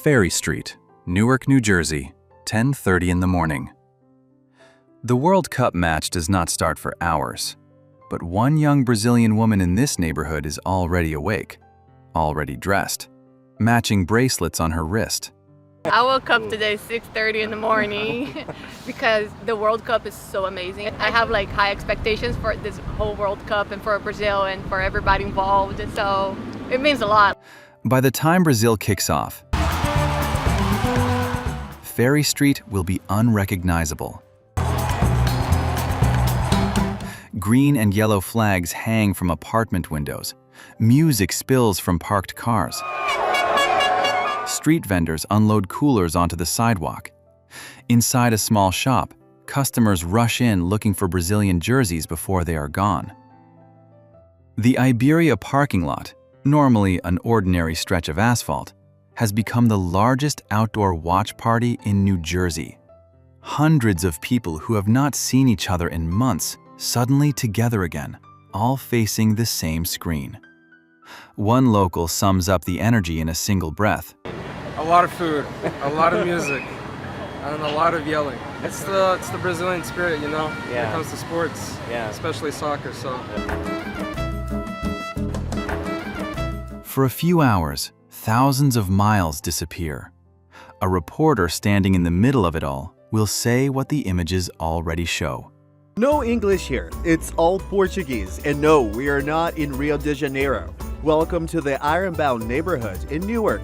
Ferry Street, Newark, New Jersey, 10:30 in the morning. The World Cup match does not start for hours, but one young Brazilian woman in this neighborhood is already awake, already dressed, matching bracelets on her wrist. I woke up today 6:30 in the morning because the World Cup is so amazing. I have like high expectations for this whole World Cup and for Brazil and for everybody involved, so it means a lot. By the time Brazil kicks off, Ferry Street will be unrecognizable. Green and yellow flags hang from apartment windows. Music spills from parked cars. Street vendors unload coolers onto the sidewalk. Inside a small shop, customers rush in looking for Brazilian jerseys before they are gone. The Iberia parking lot, normally an ordinary stretch of asphalt, has become the largest outdoor watch party in New Jersey. Hundreds of people who have not seen each other in months suddenly together again, all facing the same screen. One local sums up the energy in a single breath. A lot of food, a lot of music, and a lot of yelling. It's the Brazilian spirit, you know, when it comes to sports, especially soccer. So. For a few hours, thousands of miles disappear. A reporter standing in the middle of it all will say what the images already show. No English here, it's all Portuguese, and no, we are not in Rio de Janeiro. Welcome to the Ironbound neighborhood in Newark.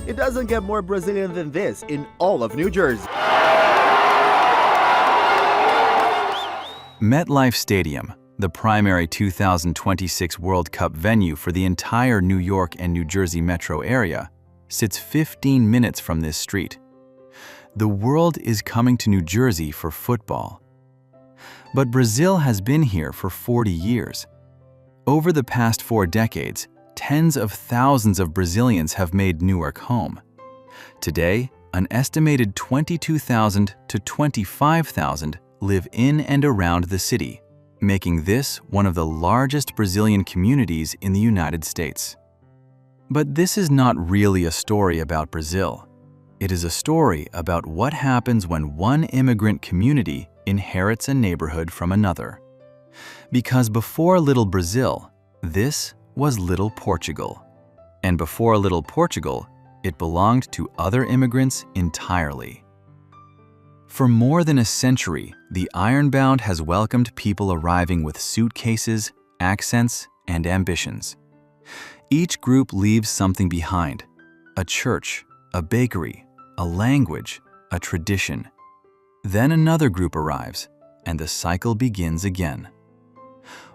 It doesn't get more Brazilian than this in all of New Jersey. MetLife Stadium, the primary 2026 World Cup venue for the entire New York and New Jersey metro area, sits 15 minutes from this street. The world is coming to New Jersey for football. But Brazil has been here for 40 years. Over the past 4 decades, tens of thousands of Brazilians have made Newark home. Today, an estimated 22,000 to 25,000 live in and around the city, making this one of the largest Brazilian communities in the United States. But this is not really a story about Brazil. It is a story about what happens when one immigrant community inherits a neighborhood from another. Because before Little Brazil, this was Little Portugal. And before Little Portugal, it belonged to other immigrants entirely. For more than a century, the Ironbound has welcomed people arriving with suitcases, accents, and ambitions. Each group leaves something behind: a church, a bakery, a language, a tradition. Then another group arrives, and the cycle begins again.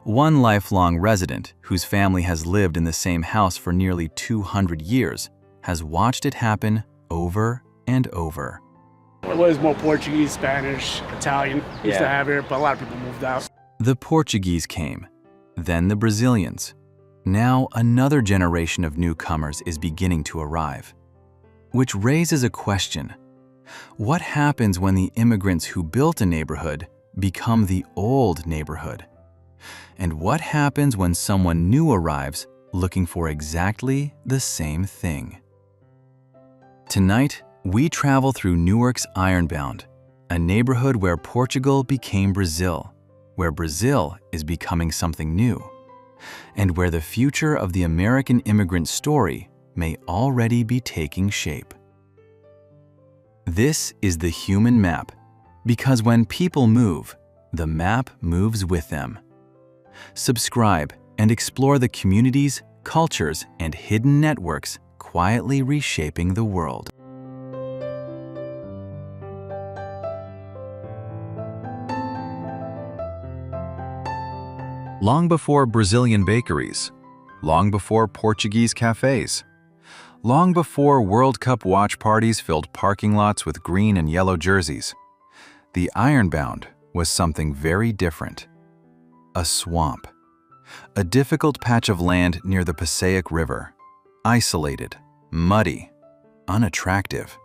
One lifelong resident, whose family has lived in the same house for nearly 200 years, has watched it happen over and over. It was more Portuguese, Spanish, Italian used to have here, but a lot of people moved out. The Portuguese came, then the Brazilians. Now another generation of newcomers is beginning to arrive. Which raises a question. What happens when the immigrants who built a neighborhood become the old neighborhood? And what happens when someone new arrives looking for exactly the same thing? Tonight, we travel through Newark's Ironbound, a neighborhood where Portugal became Brazil, where Brazil is becoming something new, and where the future of the American immigrant story may already be taking shape. This is the human map, because when people move, the map moves with them. Subscribe and explore the communities, cultures, and hidden networks quietly reshaping the world. Long before Brazilian bakeries, long before Portuguese cafes, long before World Cup watch parties filled parking lots with green and yellow jerseys, the Ironbound was something very different. A swamp. A difficult patch of land near the Passaic River. Isolated, muddy, unattractive.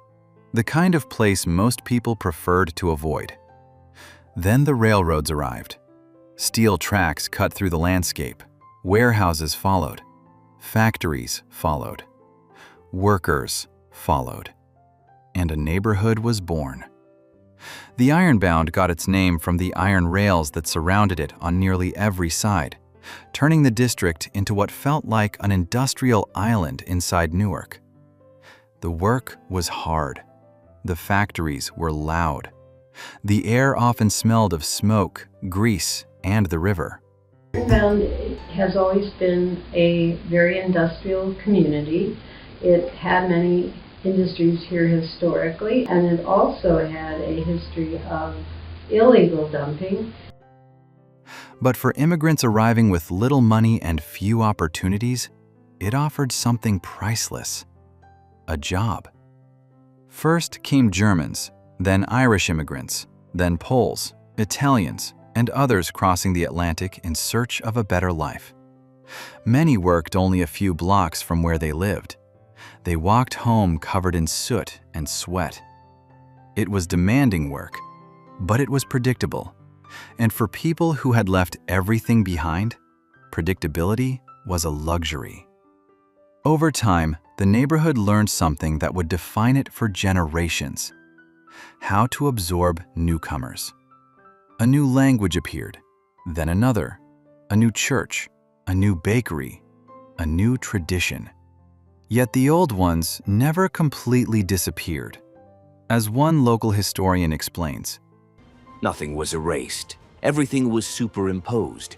The kind of place most people preferred to avoid. Then the railroads arrived. Steel tracks cut through the landscape. Warehouses followed. Factories followed. Workers followed. and a neighborhood was born. The Ironbound got its name from the iron rails that surrounded it on nearly every side, turning the district into what felt like an industrial island inside Newark. The work was hard. The factories were loud. The air often smelled of smoke, grease, and the river. Ironbound has always been a very industrial community. It had many industries here historically, and it also had a history of illegal dumping. But for immigrants arriving with little money and few opportunities, it offered something priceless: a job. First came Germans, then Irish immigrants, then Poles, Italians, and others crossing the Atlantic in search of a better life. Many worked only a few blocks from where they lived. They walked home covered in soot and sweat. It was demanding work, but it was predictable. And for people who had left everything behind, predictability was a luxury. Over time, the neighborhood learned something that would define it for generations: how to absorb newcomers. A new language appeared, then another, a new church, a new bakery, a new tradition. Yet the old ones never completely disappeared. As one local historian explains, nothing was erased. Everything was superimposed.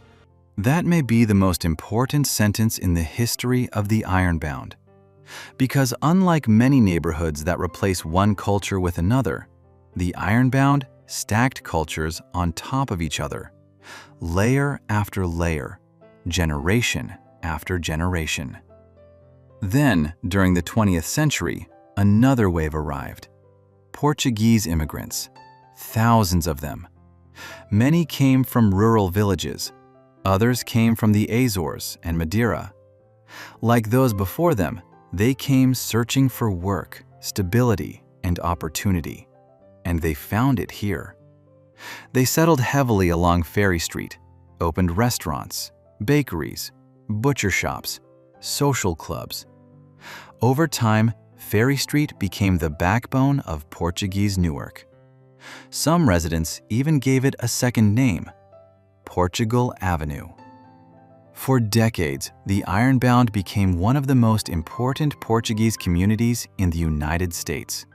That may be the most important sentence in the history of the Ironbound. Because unlike many neighborhoods that replace one culture with another, the Ironbound stacked cultures on top of each other, layer after layer, generation after generation. Then, during the 20th century, another wave arrived: Portuguese immigrants, thousands of them. Many came from rural villages. Others came from the Azores and Madeira. Like those before them, they came searching for work, stability, and opportunity. And they found it here. They settled heavily along Ferry Street, opened restaurants, bakeries, butcher shops, social clubs. Over time, Ferry Street became the backbone of Portuguese Newark. Some residents even gave it a second name: Portugal Avenue. For decades, the Ironbound became one of the most important Portuguese communities in the United States.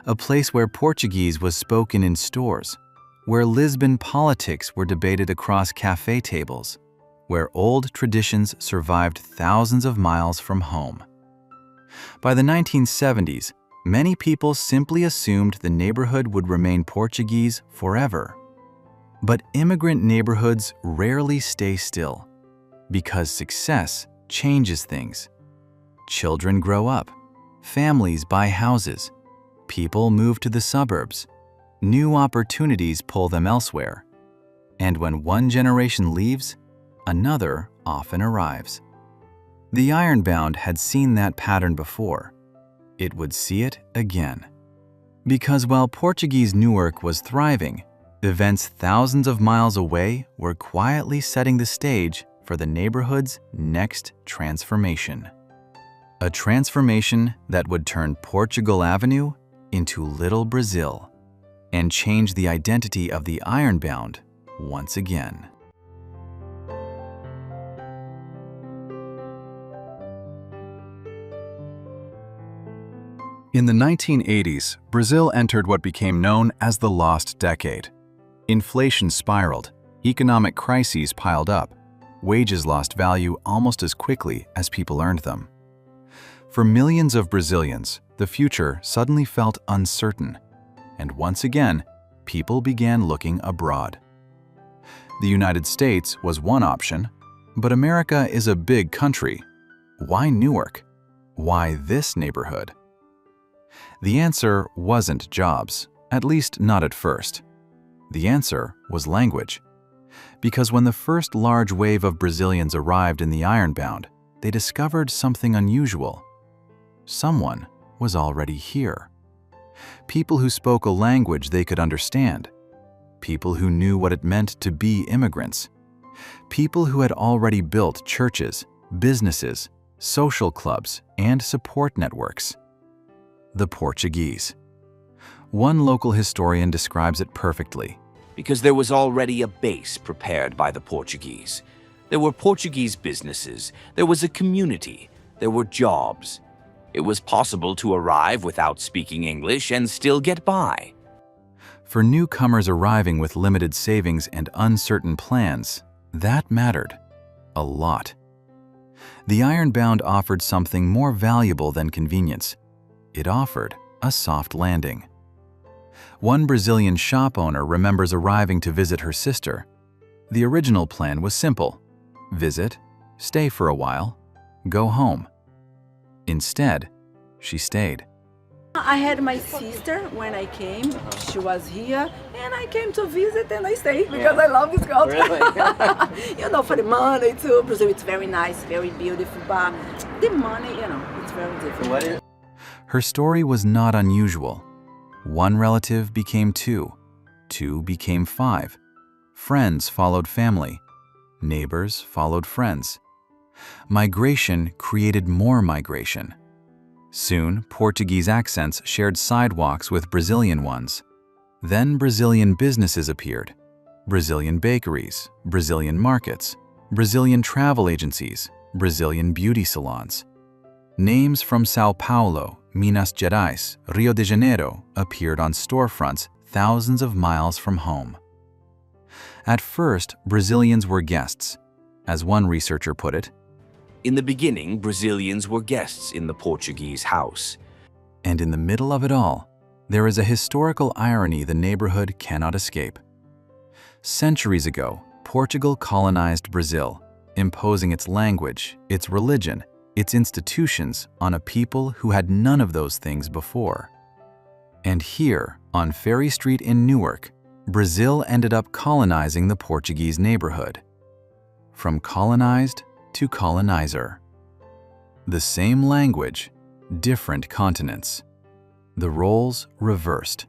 A place where Portuguese was spoken in stores, where Lisbon politics were debated across cafe tables, where old traditions survived thousands of miles from home. By the 1970s, many people simply assumed the neighborhood would remain Portuguese forever. But immigrant neighborhoods rarely stay still, because success changes things. Children grow up, families buy houses, people move to the suburbs, new opportunities pull them elsewhere. And when one generation leaves, another often arrives. The Ironbound had seen that pattern before. It would see it again. Because while Portuguese Newark was thriving, events thousands of miles away were quietly setting the stage for the neighborhood's next transformation. A transformation that would turn Portugal Avenue into Little Brazil and change the identity of the Ironbound once again. In the 1980s, Brazil entered what became known as the Lost Decade. Inflation spiraled, economic crises piled up, wages lost value almost as quickly as people earned them. For millions of Brazilians, the future suddenly felt uncertain, and once again, people began looking abroad. The United States was one option, but America is a big country. Why Newark? Why this neighborhood? The answer wasn't jobs, at least not at first. The answer was language. Because when the first large wave of Brazilians arrived in the Ironbound, they discovered something unusual. Someone was already here. People who spoke a language they could understand. People who knew what it meant to be immigrants. People who had already built churches, businesses, social clubs, and support networks. The Portuguese. One local historian describes it perfectly. Because there was already a base prepared by the Portuguese. There were Portuguese businesses, there was a community, there were jobs. It was possible to arrive without speaking English and still get by. For newcomers arriving with limited savings and uncertain plans, that mattered a lot. The Ironbound offered something more valuable than convenience. It offered a soft landing. One Brazilian shop owner remembers arriving to visit her sister. The original plan was simple: visit, stay for a while, go home. Instead, she stayed. I had my sister when I came. She was here, and I came to visit, and I stayed because I love this culture. Really? You know, for the money too. Brazil, it's very nice, very beautiful, but the money, you know, it's very different. Her story was not unusual. One relative became two, two became five. Friends followed family, neighbors followed friends. Migration created more migration. Soon, Portuguese accents shared sidewalks with Brazilian ones. Then Brazilian businesses appeared. Brazilian bakeries, Brazilian markets, Brazilian travel agencies, Brazilian beauty salons. Names from São Paulo, Minas Gerais, Rio de Janeiro appeared on storefronts thousands of miles from home. At first, Brazilians were guests. As one researcher put it, in the beginning, Brazilians were guests in the Portuguese house. And in the middle of it all, there is a historical irony the neighborhood cannot escape. Centuries ago, Portugal colonized Brazil, imposing its language, its religion, its institutions on a people who had none of those things before. And here, on Ferry Street in Newark, Brazil ended up colonizing the Portuguese neighborhood. From colonized to colonizer. The same language, different continents. The roles reversed.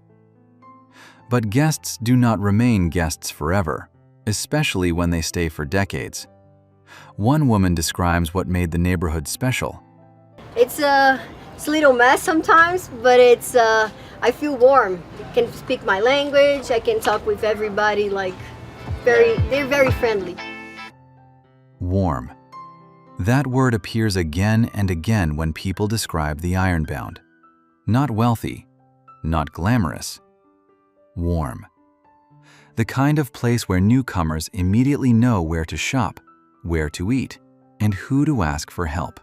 But guests do not remain guests forever, especially when they stay for decades. One woman describes what made the neighborhood special. It's a little mess sometimes, but I feel warm. I can speak my language, I can talk with everybody, they're very friendly. Warm. That word appears again and again when people describe the Ironbound. Not wealthy, not glamorous. Warm. The kind of place where newcomers immediately know where to shop, where to eat, and who to ask for help.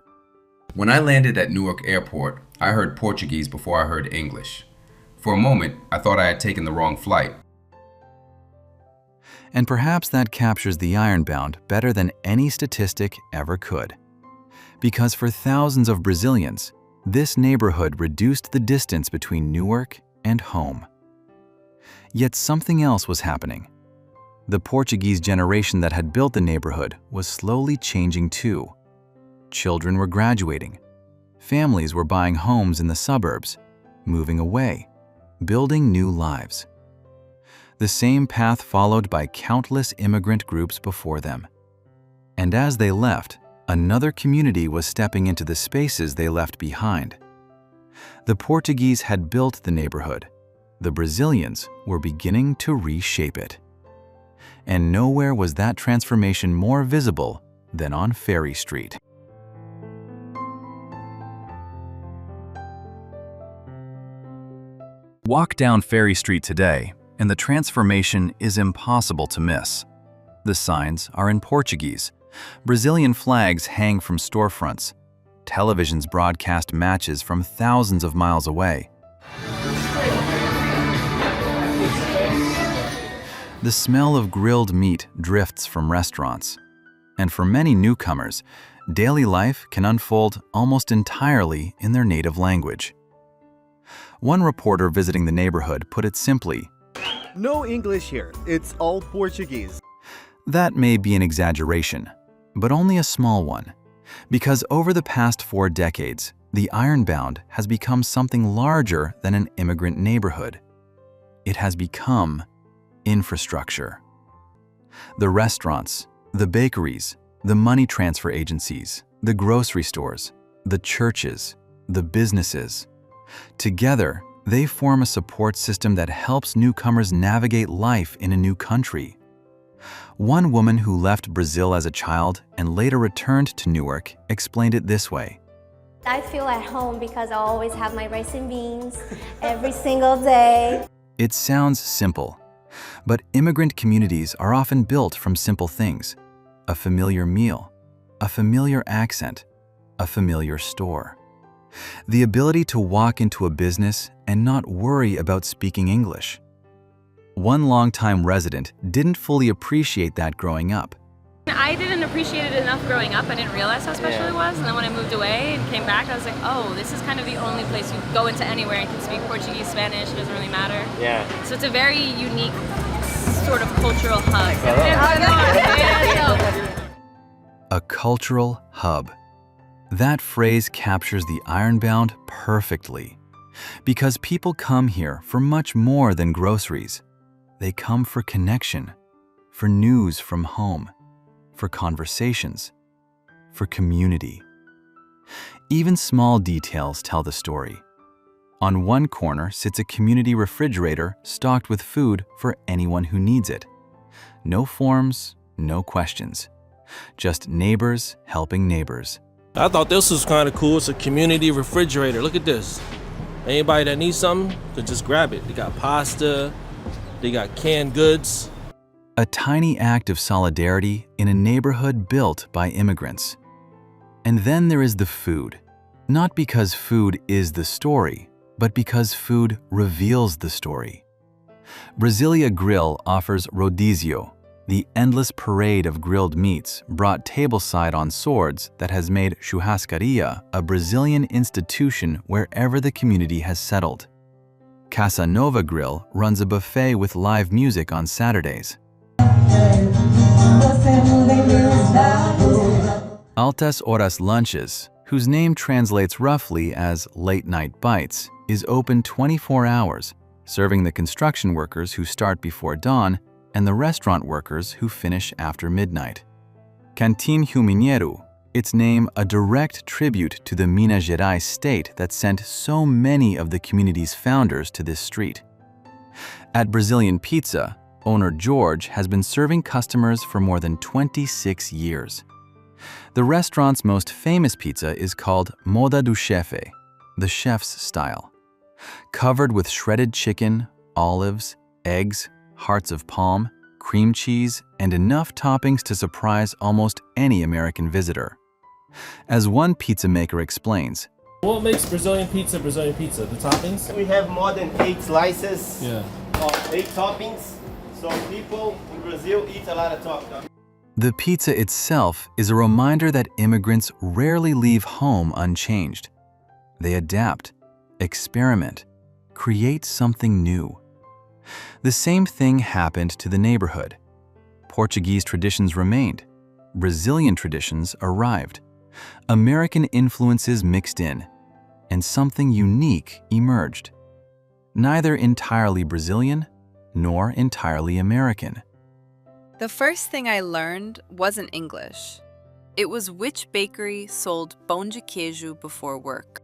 When I landed at Newark Airport, I heard Portuguese before I heard English. For a moment, I thought I had taken the wrong flight. And perhaps that captures the Ironbound better than any statistic ever could. Because for thousands of Brazilians, this neighborhood reduced the distance between Newark and home. Yet something else was happening. The Portuguese generation that had built the neighborhood was slowly changing too. Children were graduating. Families were buying homes in the suburbs, moving away, building new lives. The same path followed by countless immigrant groups before them. And as they left, another community was stepping into the spaces they left behind. The Portuguese had built the neighborhood. The Brazilians were beginning to reshape it. And nowhere was that transformation more visible than on Ferry Street. Walk down Ferry Street today, and the transformation is impossible to miss. The signs are in Portuguese. Brazilian flags hang from storefronts. Televisions broadcast matches from thousands of miles away. The smell of grilled meat drifts from restaurants. And for many newcomers, daily life can unfold almost entirely in their native language. One reporter visiting the neighborhood put it simply, No English here, it's all Portuguese. That may be an exaggeration, but only a small one, because over the past 4 decades, the Ironbound has become something larger than an immigrant neighborhood. It has become infrastructure. The restaurants, the bakeries, the money transfer agencies, the grocery stores, the churches, the businesses. Together, They form a support system that helps newcomers navigate life in a new country. One woman who left Brazil as a child and later returned to Newark explained it this way. I feel at home because I always have my rice and beans every single day. It sounds simple, but immigrant communities are often built from simple things: a familiar meal, a familiar accent, a familiar store. The ability to walk into a business and not worry about speaking English. One longtime resident didn't fully appreciate that growing up. I didn't appreciate it enough growing up. I didn't realize how special it was. And then when I moved away and came back, I was like, oh, this is kind of the only place you go into anywhere and can speak Portuguese, Spanish, it doesn't really matter. Yeah. So it's a very unique sort of cultural hub. A cultural hub. That phrase captures the Ironbound perfectly. Because people come here for much more than groceries. They come for connection, for news from home, for conversations, for community. Even small details tell the story. On one corner sits a community refrigerator stocked with food for anyone who needs it. No forms, no questions. Just neighbors helping neighbors. I thought this was kind of cool. It's a community refrigerator. Look at this. Anybody that needs something could just grab it. They got pasta, they got canned goods. A tiny act of solidarity in a neighborhood built by immigrants. And then there is the food. Not because food is the story, but because food reveals the story. Brasilia Grill offers rodízio, the endless parade of grilled meats brought tableside on swords that has made churrascaria a Brazilian institution wherever the community has settled. Casa Nova Grill runs a buffet with live music on Saturdays. Altas Horas Lunches, whose name translates roughly as late night bites, is open 24 hours, serving the construction workers who start before dawn and the restaurant workers who finish after midnight. Cantinho Mineiro, its name a direct tribute to the Minas Gerais state that sent so many of the community's founders to this street. At Brazilian Pizza, owner George has been serving customers for more than 26 years. The restaurant's most famous pizza is called Moda do Chefe, the chef's style. Covered with shredded chicken, olives, eggs, hearts of palm, cream cheese, and enough toppings to surprise almost any American visitor. As one pizza maker explains, What makes Brazilian pizza Brazilian pizza? The toppings? We have more than 8 slices of 8 toppings, so people in Brazil eat a lot of toppings. the pizza itself is a reminder that immigrants rarely leave home unchanged. They adapt, experiment, create something new. The same thing happened to the neighborhood. Portuguese traditions remained. Brazilian traditions arrived. American influences mixed in, and something unique emerged. Neither entirely Brazilian, nor entirely American. The first thing I learned wasn't English. It was which bakery sold pão de queijo before work.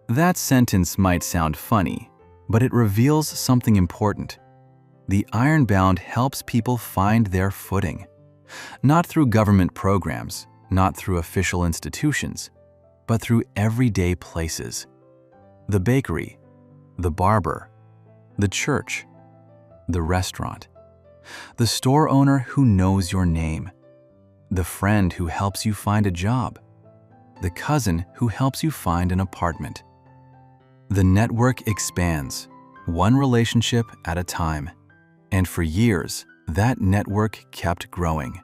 That sentence might sound funny, but it reveals something important. The Ironbound helps people find their footing. Not through government programs, not through official institutions, but through everyday places. The bakery, the barber, the church, the restaurant, the store owner who knows your name, the friend who helps you find a job, the cousin who helps you find an apartment. The network expands, one relationship at a time. And for years, that network kept growing,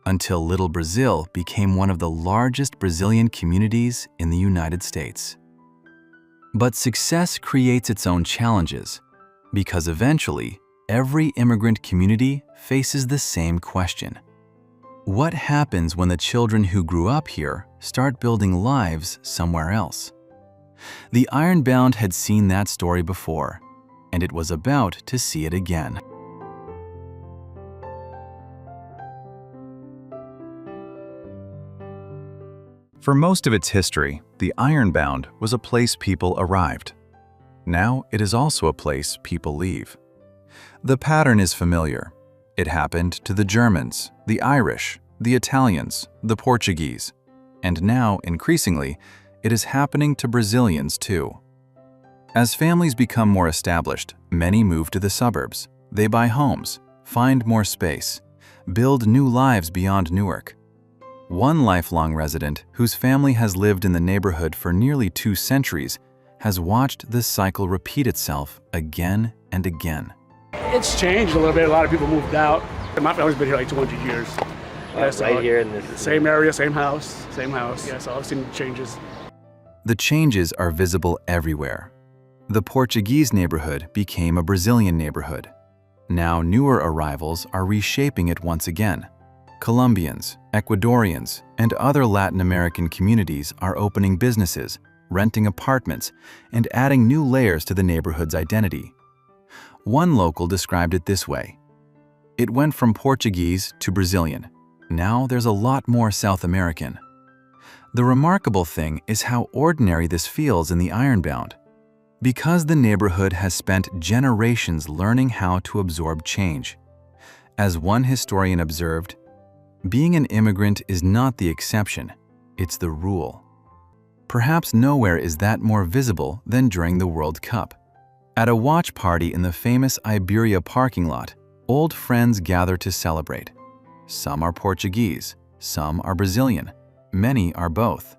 until Little Brazil became one of the largest Brazilian communities in the United States. But success creates its own challenges, because eventually, every immigrant community faces the same question. What happens when the children who grew up here start building lives somewhere else? The Ironbound had seen that story before, and it was about to see it again. For most of its history, the Ironbound was a place people arrived. Now it is also a place people leave. The pattern is familiar. It happened to the Germans, the Irish, the Italians, the Portuguese, and now, increasingly, it is happening to Brazilians too. As families become more established, many move to the suburbs. They buy homes, find more space, build new lives beyond Newark. One lifelong resident whose family has lived in the neighborhood for nearly 2 centuries has watched this cycle repeat itself again and again. It's changed a little bit. A lot of people moved out. My family's been here like 200 years. Right here in this same area, same house. Yeah, so I've seen changes. The changes are visible everywhere. The Portuguese neighborhood became a Brazilian neighborhood. Now newer arrivals are reshaping it once again. Colombians, Ecuadorians, and other Latin American communities are opening businesses, renting apartments, and adding new layers to the neighborhood's identity. One local described it this way: "It went from Portuguese to Brazilian. Now there's a lot more South American." The remarkable thing is how ordinary this feels in the Ironbound. Because the neighborhood has spent generations learning how to absorb change. As one historian observed, being an immigrant is not the exception, it's the rule. Perhaps nowhere is that more visible than during the World Cup. At a watch party in the famous Iberia parking lot, old friends gather to celebrate. Some are Portuguese, some are Brazilian, many are both.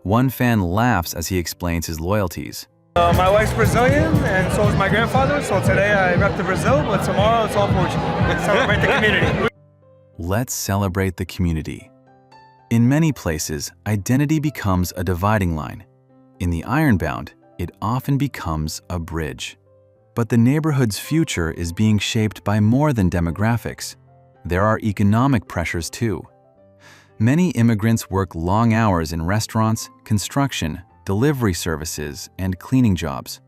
One fan laughs as he explains his loyalties. My wife's Brazilian, and so is my grandfather, so today I rep the Brazil, but tomorrow it's all Portugal. Let's celebrate the community. Let's celebrate the community. In many places, identity becomes a dividing line. In the Ironbound, it often becomes a bridge. But the neighborhood's future is being shaped by more than demographics. There are economic pressures too. Many immigrants work long hours in restaurants, construction, delivery services, and cleaning jobs.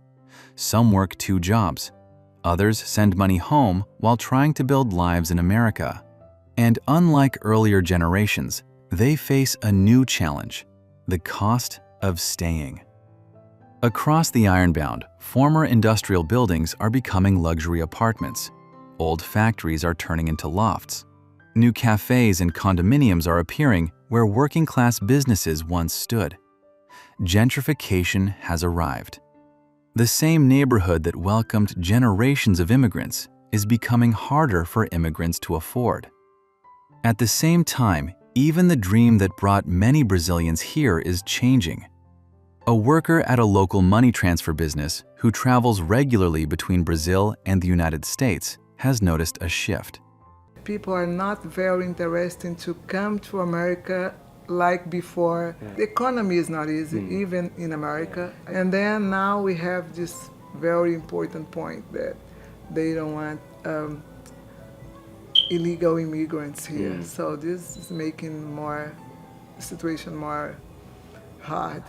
Some work 2 jobs. Others send money home while trying to build lives in America. And unlike earlier generations, they face a new challenge: the cost of staying. Across the Ironbound, former industrial buildings are becoming luxury apartments. Old factories are turning into lofts. New cafes and condominiums are appearing where working-class businesses once stood. Gentrification has arrived. The same neighborhood that welcomed generations of immigrants is becoming harder for immigrants to afford. At the same time, even the dream that brought many Brazilians here is changing. A worker at a local money transfer business who travels regularly between Brazil and the United States has noticed a shift. People are not very interested to come to America like before. The economy is not easy, even in America. And then now we have this very important point that they don't want illegal immigrants here. So this is making the situation more hard.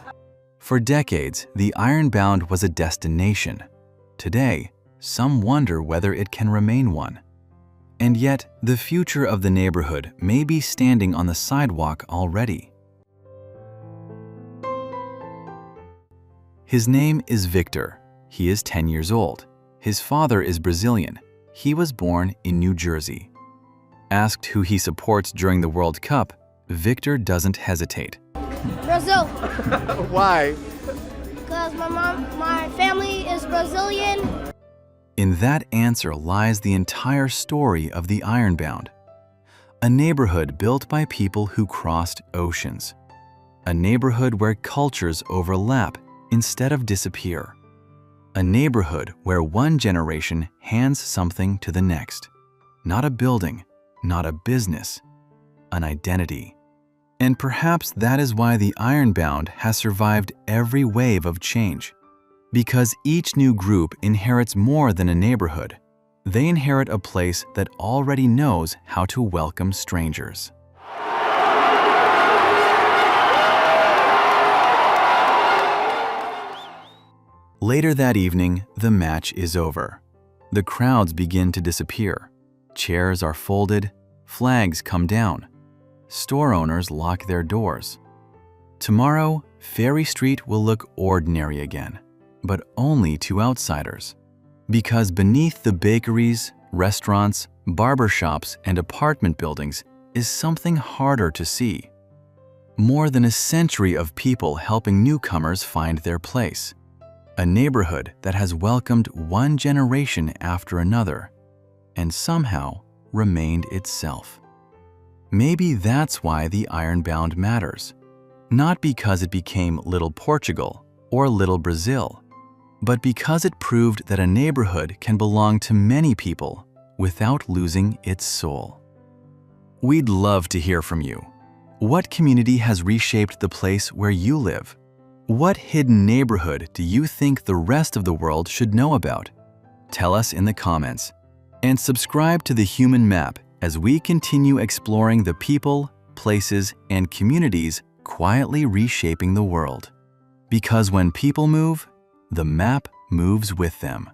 For decades, the Ironbound was a destination. Today, some wonder whether it can remain one. And yet, the future of the neighborhood may be standing on the sidewalk already. His name is Victor. He is 10 years old. His father is Brazilian. He was born in New Jersey. Asked who he supports during the World Cup, Victor doesn't hesitate. Brazil. Why? Because my family is Brazilian. In that answer lies the entire story of the Ironbound. A neighborhood built by people who crossed oceans. A neighborhood where cultures overlap instead of disappear. A neighborhood where one generation hands something to the next. Not a building, not a business, an identity. And perhaps that is why the Ironbound has survived every wave of change. Because each new group inherits more than a neighborhood. They inherit a place that already knows how to welcome strangers. Later that evening, the match is over. The crowds begin to disappear. Chairs are folded, flags come down. Store owners lock their doors. Tomorrow, Ferry Street will look ordinary again. but only to outsiders. Because beneath the bakeries, restaurants, barbershops, and apartment buildings is something harder to see. More than a century of people helping newcomers find their place. A neighborhood that has welcomed one generation after another, and somehow remained itself. Maybe that's why the Ironbound matters. Not because it became Little Portugal or Little Brazil, but because it proved that a neighborhood can belong to many people without losing its soul. We'd love to hear from you. What community has reshaped the place where you live? What hidden neighborhood do you think the rest of the world should know about? Tell us in the comments. And subscribe to The Human Map as we continue exploring the people, places, and communities quietly reshaping the world. Because when people move, the map moves with them.